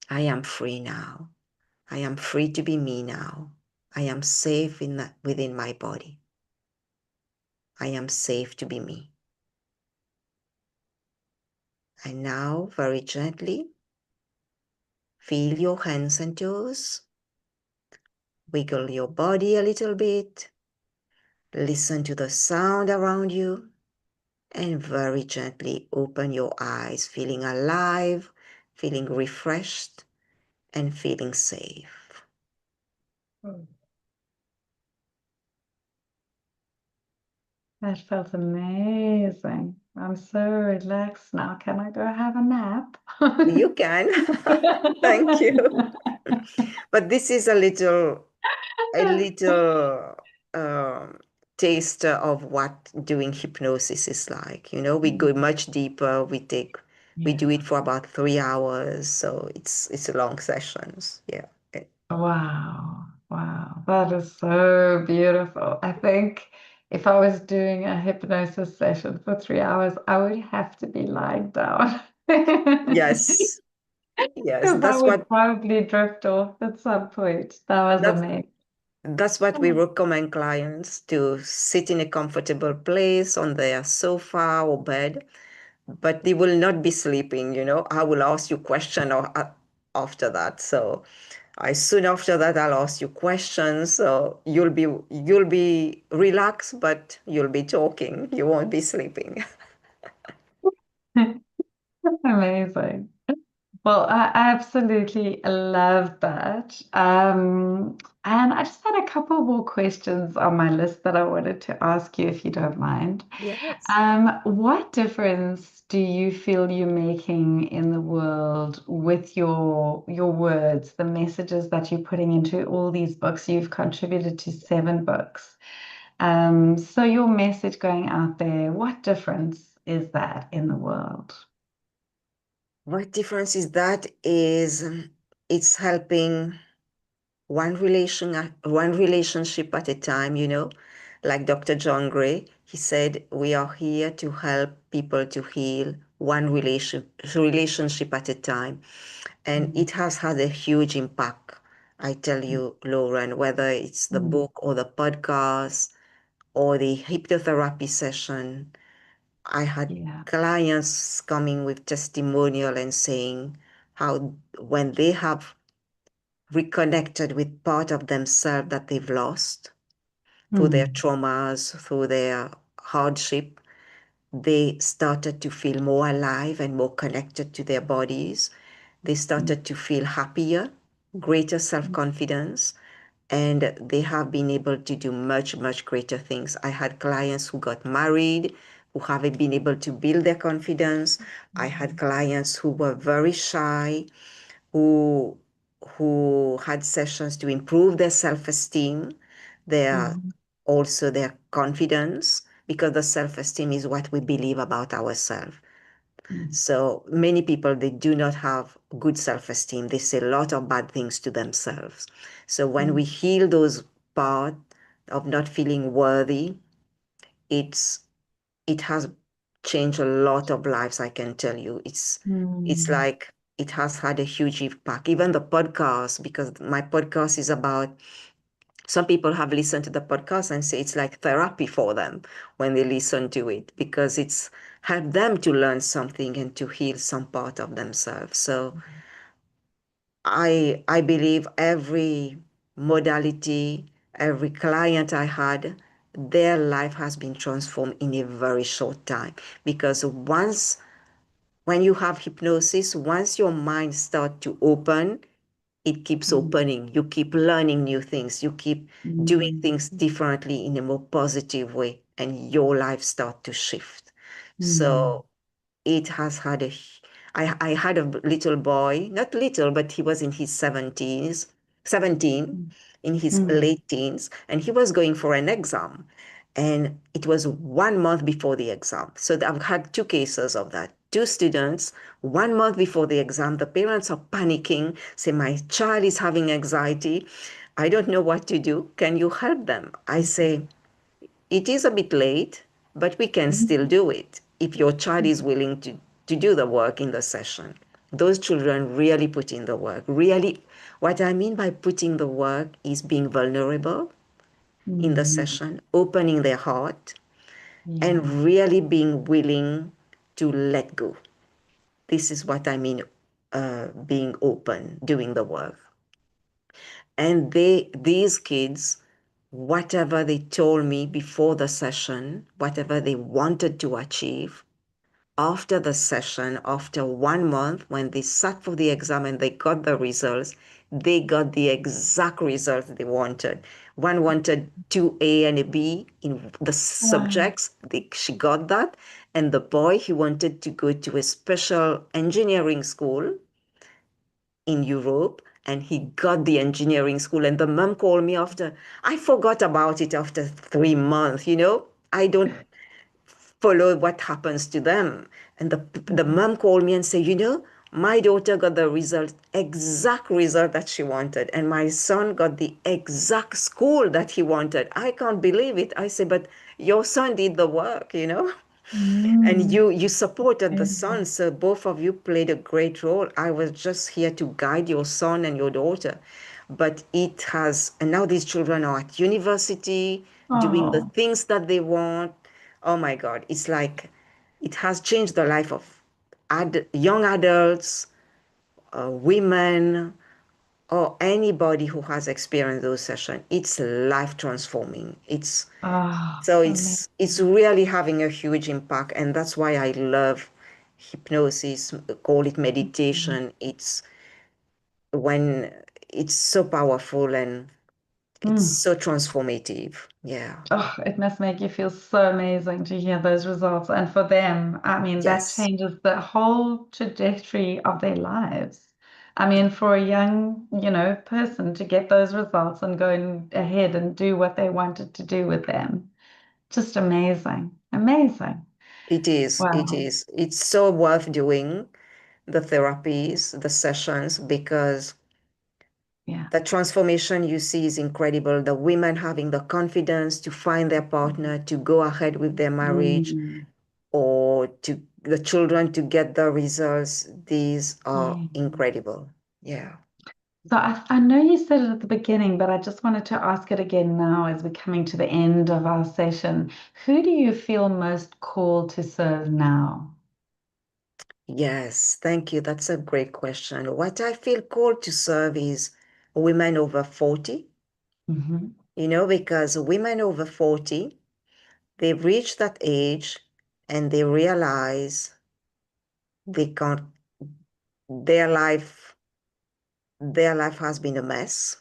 Speaker 2: I am free now. I am free to be me now. I am safe within my body. I am safe to be me. And now, very gently, feel your hands and toes. Wiggle your body a little bit. Listen to the sound around you. And very gently open your eyes, feeling alive, feeling refreshed, and feeling safe.
Speaker 1: That felt amazing. I'm so relaxed now. Can I go have a nap?
Speaker 2: You can. Thank you. But this is a little um, taster of what doing hypnosis is like. You know, we go much deeper. We do it
Speaker 1: Yeah.
Speaker 2: for about 3 hours, so it's long sessions. Yeah.
Speaker 1: Wow. Wow. That is so beautiful. I think if I was doing a hypnosis session for 3 hours, I would have to be lying down.
Speaker 2: Yes. Yes.
Speaker 1: Because I would probably drift off at some point. That was
Speaker 2: That's
Speaker 1: amazing.
Speaker 2: that's what we recommend clients to sit in a comfortable place on their sofa or bed, but they will not be sleeping, you know. I will ask you question after that. So soon after that, I'll ask you questions. So you'll be relaxed, but you'll be talking. You won't be sleeping.
Speaker 1: Amazing. Well, I absolutely love that. And I just had a couple more questions on my list that I wanted to ask you, if you don't mind.
Speaker 2: Yes.
Speaker 1: What difference do you feel you're making in the world with your words, the messages that you're putting into all these books? You've contributed to 7 books. So your message going out there, what difference is that in the world?
Speaker 2: What difference is that? It's helping one relationship at a time, you know. Like Dr. John Gray, he said, we are here to help people to heal one relationship at a time. And
Speaker 1: Mm,
Speaker 2: it has had a huge impact. I tell you, Lauren, whether it's the
Speaker 1: mm,
Speaker 2: book or the podcast or the hypnotherapy session, I had
Speaker 1: yeah.
Speaker 2: clients coming with testimonial and saying how when they have reconnected with part of themselves that they've lost through their
Speaker 1: Mm,
Speaker 2: traumas, through their hardship, they started to feel more alive and more connected to their bodies. They
Speaker 1: mm,
Speaker 2: started to feel happier, greater self-confidence, and they have been able to do much, much greater things. I had clients who got married, who haven't been able to build their confidence. I had clients who were very shy, who had sessions to improve their self-esteem, their
Speaker 1: mm,
Speaker 2: also their confidence, because the self-esteem is what we believe about ourselves.
Speaker 1: mm,
Speaker 2: So many people, they do not have good self-esteem. They say a lot of bad things to themselves. So when
Speaker 1: mm,
Speaker 2: we heal those parts of not feeling worthy, it's it has changed a lot of lives, I can tell you. It's
Speaker 1: mm,
Speaker 2: like it has had a huge impact. Even the podcast, because my podcast is about, some people have listened to the podcast and say it's like therapy for them when they listen to it, because it's helped them to learn something and to heal some part of themselves. So I believe every modality, every client I had, their life has been transformed in a very short time, because when you have hypnosis, once your mind starts to open, it keeps
Speaker 1: Mm,
Speaker 2: opening. You keep learning new things. You keep doing
Speaker 1: mm,
Speaker 2: things differently in a more positive way, and your life start to shift.
Speaker 1: mm,
Speaker 2: So it has had I had a little boy, not little, but he was in his 70s, 17,
Speaker 1: mm,
Speaker 2: in his
Speaker 1: mm,
Speaker 2: late teens, and he was going for an exam. And it was 1 month before the exam. So I've had two cases of that. Two students, 1 month before the exam, the parents are panicking, say, my child is having anxiety. I don't know what to do. Can you help them? I say, it is a bit late, but we can still
Speaker 1: mm,
Speaker 2: do it if your child is willing to do the work in the session. Those children really put in the work. Really, what I mean by putting the work is being vulnerable in the
Speaker 1: mm.
Speaker 2: session, opening their heart,
Speaker 1: Yeah.
Speaker 2: and really being willing to let go. This is what I mean, being open, doing the work. And these kids, whatever they told me before the session, whatever they wanted to achieve, after the session, after 1 month, when they sat for the exam and they got the results, they got the exact results they wanted. One wanted 2A and a B in the
Speaker 1: Wow.
Speaker 2: subjects. She got that. And the boy, he wanted to go to a special engineering school in Europe, and he got the engineering school. And the mom called me after, I forgot about it after 3 months, I don't follow what happens to them. And the
Speaker 1: Mhm.
Speaker 2: mom called me and said, my daughter got the result, exact result that she wanted. And my son got the exact school that he wanted. I can't believe it. I said, but your son did the work. And
Speaker 1: Mm.
Speaker 2: you supported the son,
Speaker 1: Amazing.
Speaker 2: so both of you played a great role. I was just here to guide your son and your daughter. But it has, and now these children are at university doing the
Speaker 1: Oh,
Speaker 2: things that they want. Oh my God, it's like it has changed the life of young adults, women, or anybody who has experienced those sessions. It's life transforming. So it's
Speaker 1: amazing.
Speaker 2: really having a huge impact, and that's why I love hypnosis, call it
Speaker 1: Mhm.
Speaker 2: meditation. It's when it's so powerful and it's
Speaker 1: Mm.
Speaker 2: so transformative. Yeah.
Speaker 1: Oh, it must make you feel so amazing to hear those results. And for them, I mean, that
Speaker 2: Yes,
Speaker 1: changes the whole trajectory of their lives. I mean, for a young, person to get those results and ahead and do what they wanted to do with them. Just amazing. Amazing.
Speaker 2: it is. It
Speaker 1: Wow.
Speaker 2: is. It's so worth doing the therapies, the sessions, because
Speaker 1: Yeah.
Speaker 2: the transformation you see is incredible. The women having the confidence to find their partner, to go ahead with their marriage,
Speaker 1: Mm.
Speaker 2: or to the children to get the results. These are
Speaker 1: Yeah.
Speaker 2: incredible. Yeah.
Speaker 1: So I know you said it at the beginning, but I just wanted to ask it again now as we're coming to the end of our session. Who do you feel most called to serve now?
Speaker 2: Yes, thank you. That's a great question. What I feel called to serve is women over 40,
Speaker 1: Hmm.
Speaker 2: because women over 40, they've reached that age and they realize they can't, their life, their life has been a mess.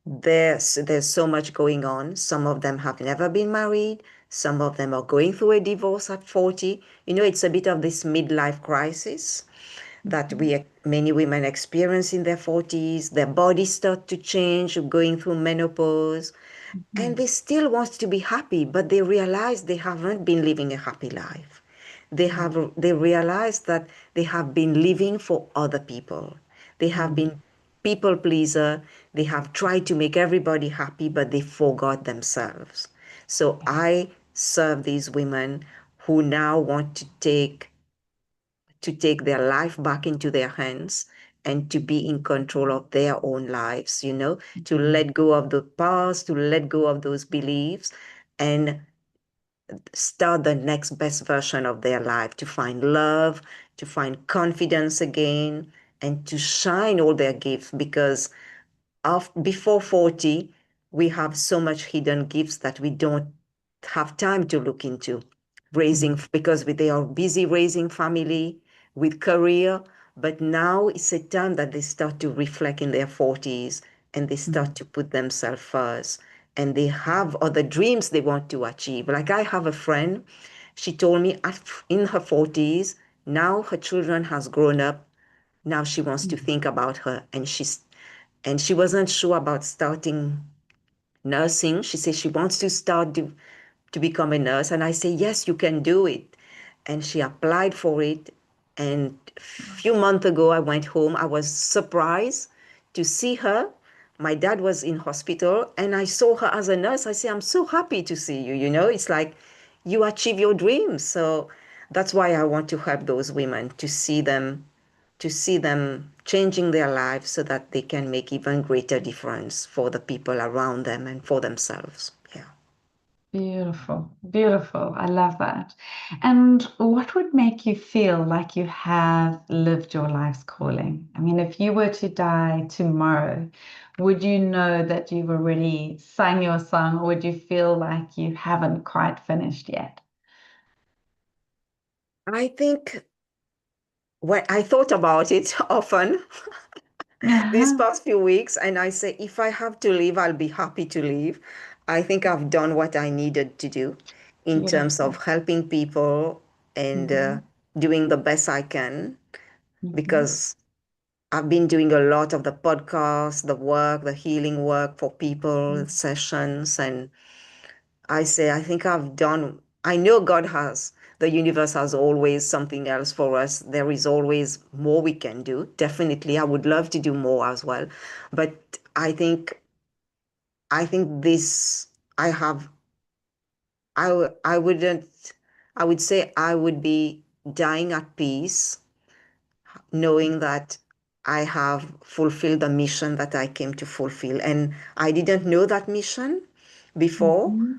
Speaker 2: There's so much going on. Some of them have never been married. Some of them are going through a divorce at 40. It's a bit of this midlife crisis that many women experience in their 40s. Their bodies start to change, going through menopause, and
Speaker 1: Hmm.
Speaker 2: they still want to be happy, but they realize they haven't been living a happy life. They realize that they have been living for other people. They have
Speaker 1: Mm.
Speaker 2: been people pleaser. They have tried to make everybody happy, but they forgot themselves. So I serve these women who now want to take their life back into their hands and to be in control of their own lives, to
Speaker 1: Mm.
Speaker 2: let go of the past, to let go of those beliefs, and start the next best version of their life, to find love, to find confidence again, and to shine all their gifts. Because before 40, we have so much hidden gifts that we don't have time to look into raising,
Speaker 1: Mm.
Speaker 2: because they are busy raising family, with career, but now it's a time that they start to reflect in their 40s and they start
Speaker 1: Mm.
Speaker 2: to put themselves first and they have other dreams they want to achieve. Like I have a friend, she told me in her 40s, now her children has grown up. Now she wants to
Speaker 1: Mm.
Speaker 2: think about her and she wasn't sure about starting nursing. She says she wants to to become a nurse. And I say, yes, you can do it. And she applied for it. And a few months ago, I went home. I was surprised to see her. My dad was in hospital and I saw her as a nurse. I say, I'm so happy to see you. You know, it's like you achieve your dreams. So that's why I want to help those women to see them changing their lives so that they can make even greater difference for the people around them and for themselves. Yeah.
Speaker 1: Beautiful, beautiful. I love that. And what would make you feel like you have lived your life's calling? I mean, if you were to die tomorrow, would you know that you've already sung your song, or would you feel like you haven't quite finished yet?
Speaker 2: I think when I thought about it often these
Speaker 1: Uh-huh.
Speaker 2: past few weeks, and I say, if I have to leave, I'll be happy to leave. I think I've done what I needed to do in terms of
Speaker 1: Beautiful.
Speaker 2: helping people and
Speaker 1: Hmm.
Speaker 2: doing the best I can
Speaker 1: Hmm.
Speaker 2: because I've been doing a lot of the podcast, the work, the healing work for people, sessions, and I say, I think I've done, I know God has, the universe has always something else for us. There is always more we can do. Definitely, I would love to do more as well. But I think this, I have, I wouldn't, I would say I would be dying at peace, knowing that I have fulfilled the mission that I came to fulfill. And I didn't know that mission before
Speaker 1: Hmm.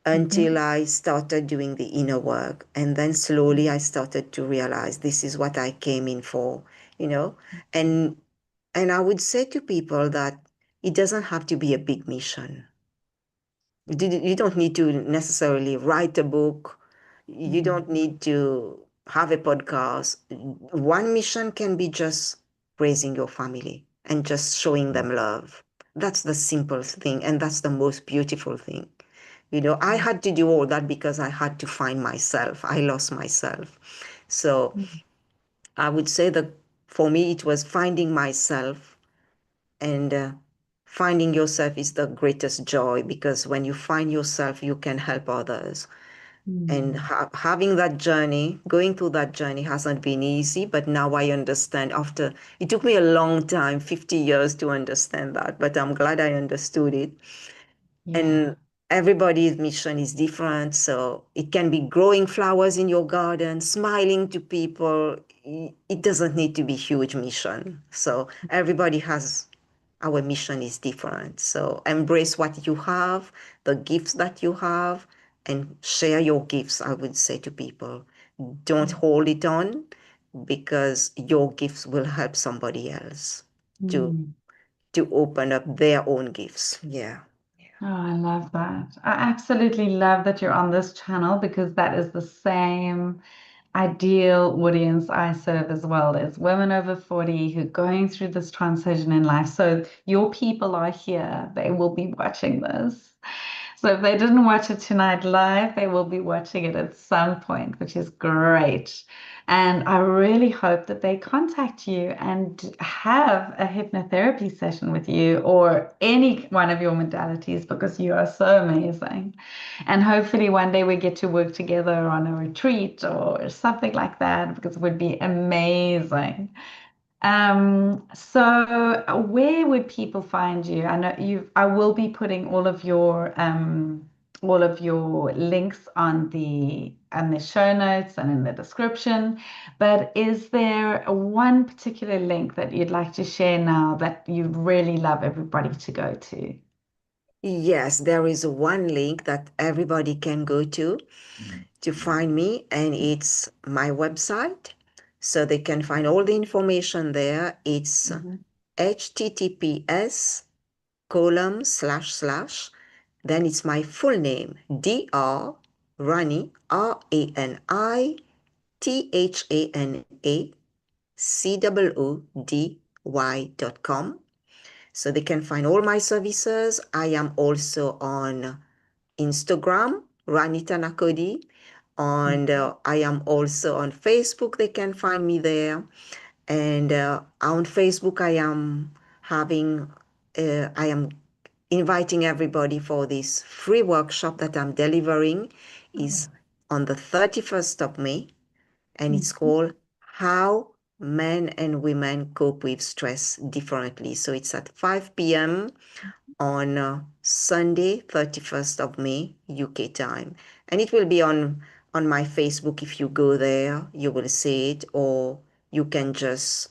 Speaker 2: until
Speaker 1: Hmm.
Speaker 2: I started doing the inner work. And then slowly I started to realize this is what I came in for, you know. And and I would say to people that it doesn't have to be a big mission. You don't need to necessarily write a book. You don't need to have a podcast. One mission can be just raising your family and just showing them love. That's the simple thing, and that's the most beautiful thing. You know, I had to do all that because I had to find myself. I lost myself. So I would say that for me, it was finding myself and finding yourself is the greatest joy because when you find yourself, you can help others. And
Speaker 1: Hmm.
Speaker 2: having that journey, going through that journey hasn't been easy, but now I understand after it took me a long time, 50 years to understand that, but I'm glad I understood it.
Speaker 1: Yeah.
Speaker 2: And everybody's mission is different. So it can be growing flowers in your garden, smiling to people. It doesn't need to be huge mission. So everybody has our mission is different. So embrace what you have, the gifts that you have, and share your gifts, I would say to people. Don't hold it on because your gifts will help somebody else to
Speaker 1: Mm.
Speaker 2: to open up their own gifts. Yeah.
Speaker 1: Oh, I love that. I absolutely love that you're on this channel because that is the same ideal audience I serve as well. As women over 40 who are going through this transition in life. So your people are here. They will be watching this. So if they didn't watch it tonight live, they will be watching it at some point, which is great. And I really hope that they contact you and have a hypnotherapy session with you or any one of your modalities because you are so amazing. And hopefully one day we get to work together on a retreat or something like that because it would be amazing. So where would people find you? I know I will be putting all of your links on the show notes and in the description. But is there one particular link that you'd like to share now that you'd really love everybody to go to?
Speaker 2: Yes, there is one link that everybody can go to find me, and it's my website. So they can find all the information there. It's
Speaker 1: Mhm.
Speaker 2: https column slash slash. Then it's my full name, Dr. Rani, Rani Thana, COODY.com. So they can find all my services. I am also on Instagram, Rani Thanacoody. And I am also on Facebook. They can find me there. And on Facebook, I am inviting everybody for this free workshop that I'm delivering is on the 31st of May, and it's called How Men and Women Cope with Stress Differently. So it's at 5 p.m. on Sunday, 31st of May, UK time. And it will be on my Facebook. If you go there, you will see it, or you can just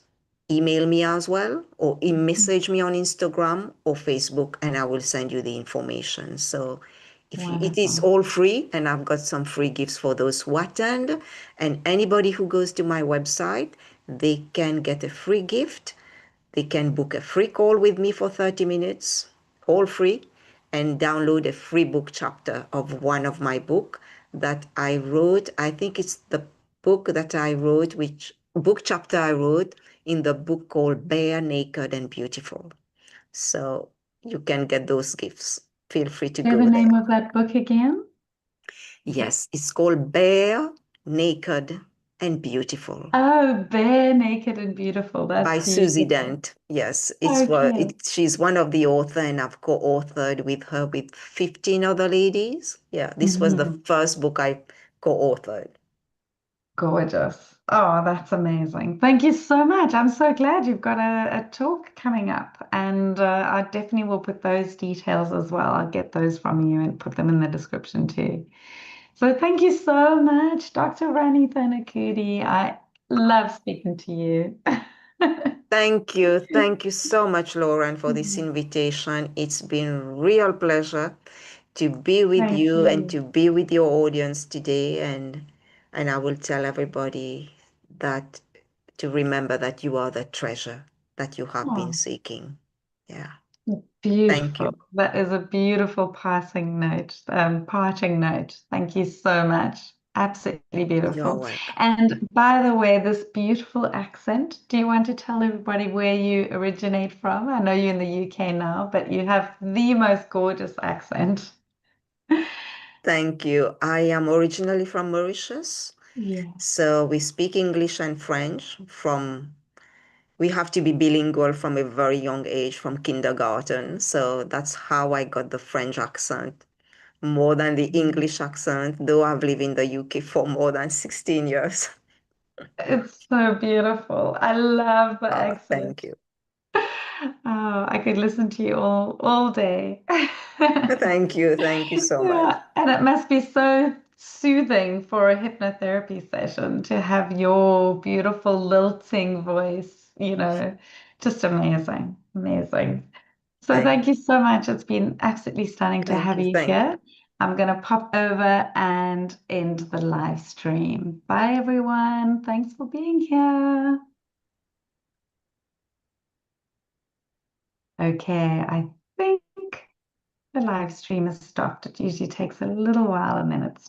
Speaker 2: email me as well, or message me on Instagram or Facebook, and I will send you the information. So it is
Speaker 1: Wonderful.
Speaker 2: all free, and I've got some free gifts for those who attend. And anybody who goes to my website, they can get a free gift. They can book a free call with me for 30 minutes, all free, and download a free book chapter of one of my book that I wrote. I think it's the book that I wrote, which book chapter I wrote in the book called Bare, Naked, and Beautiful. So you can get those gifts. Feel free to
Speaker 1: Say the
Speaker 2: go there.
Speaker 1: name of that book again.
Speaker 2: Yes, it's called Bare, Naked, and Beautiful
Speaker 1: Oh, Bare, Naked and Beautiful.
Speaker 2: by
Speaker 1: That's
Speaker 2: Susie
Speaker 1: beautiful.
Speaker 2: Dent. Yes,
Speaker 1: Okay.
Speaker 2: she's one of the author, and I've co-authored with her with 15 other ladies. Yeah, this was the
Speaker 1: Mhm.
Speaker 2: first book I co-authored.
Speaker 1: Gorgeous. Oh, that's amazing. Thank you so much. I'm so glad you've got a talk coming up, and I definitely will put those details as well. I'll get those from you and put them in the description too. So thank you so much, Dr. Rani Thanacoody. I love speaking to you.
Speaker 2: Thank you. Thank you so much, Lauren, for this invitation. It's been real pleasure to be with
Speaker 1: Thank
Speaker 2: you and
Speaker 1: you.
Speaker 2: to be with your audience today. And I will tell everybody that to remember that you are the treasure that you have been
Speaker 1: Oh,
Speaker 2: seeking. Yeah. Thank
Speaker 1: beautiful.
Speaker 2: you.
Speaker 1: That is a beautiful parting note. Thank you so much. Absolutely
Speaker 2: You're
Speaker 1: beautiful.
Speaker 2: welcome.
Speaker 1: And by the way, this beautiful accent, do you want to tell everybody where you originate from? I know you're in the UK now, but you have the most gorgeous accent.
Speaker 2: Thank you. I am originally from Mauritius.
Speaker 1: Yeah.
Speaker 2: So we speak English and French we have to be bilingual from a very young age, from kindergarten. So that's how I got the French accent more than the English accent, though I've lived in the UK for more than 16 years.
Speaker 1: It's so beautiful. I love the
Speaker 2: Oh,
Speaker 1: accent.
Speaker 2: thank you.
Speaker 1: Oh, I could listen to you all day.
Speaker 2: Thank you. Thank you so much.
Speaker 1: Yeah, and it must be so soothing for a hypnotherapy session to have your beautiful lilting voice, just amazing, amazing. So
Speaker 2: Thank
Speaker 1: thank you so much. It's been absolutely stunning to
Speaker 2: thank
Speaker 1: have
Speaker 2: you.
Speaker 1: you
Speaker 2: Thank you.
Speaker 1: here. I'm going to pop over and end the live stream. Bye, everyone. Thanks for being here. Okay, I think the live stream has stopped. It usually takes a little while and then it stops.